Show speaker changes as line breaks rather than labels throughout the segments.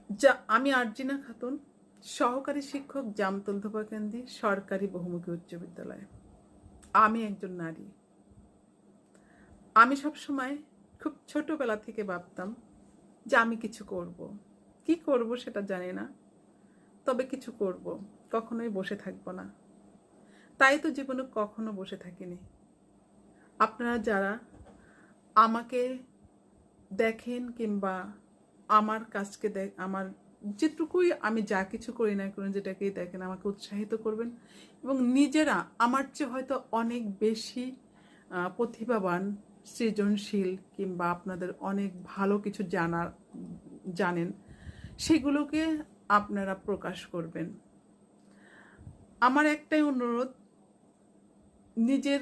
যা আমি আরজিনা খাতুন, সহকারী শিক্ষক, জামতল ধোপাকান্দি সরকারি বহুমুখী উচ্চ বিদ্যালয়। আমি একজন নারী। আমি সবসময় খুব ছোটবেলা থেকে ভাবতাম যে আমি কিছু করব। কি করব সেটা জানি না, তবে কিছু করব, কখনোই বসে থাকবো না। তাই তো জীবনে কখনো বসে থাকিনি। আপনারা যারা আমাকে দেখেন কিংবা আমার কাজকে আমার যেটুকুই আমি যা কিছু করি না কেন, যেটাকেই দেখেন, আমাকে উৎসাহিত করবেন এবং নিজেরা আমার চেয়ে হয়তো অনেক বেশি প্রতিভাবান, সৃজনশীল কিংবা আপনাদের অনেক ভালো কিছু জানেন, সেগুলোকে আপনারা প্রকাশ করবেন। আমার একটাই অনুরোধ, নিজের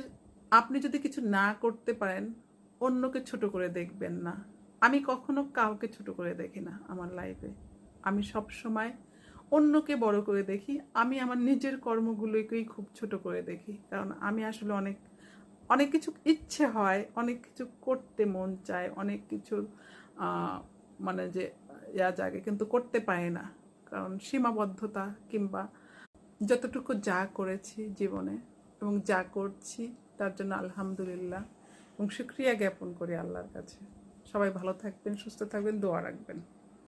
আপনি যদি কিছু না করতে পারেন অন্যকে ছোট করে দেখবেন না। আমি কখনো কাউকে ছোট করে দেখি না আমার লাইফে। আমি সব সময় অন্যকে বড় করে দেখি। আমি আমার নিজের কর্মগুলোকেই খুব ছোট করে দেখি, কারণ আমি আসলে অনেক অনেক কিছু ইচ্ছে হয়, অনেক কিছু করতে মন চায়, অনেক কিছু মানে যে জাগে, কিন্তু করতে পারি না, কারণ সীমাবদ্ধতা কিংবা যতটুকু যা করেছি জীবনে এবং যা করছি তার জন্য আলহামদুলিল্লাহ এবং শুকরিয়া জ্ঞাপন করি আল্লাহর কাছে। সবাই ভালো থাকবেন, সুস্থ থাকবেন, দোয়া রাখবেন।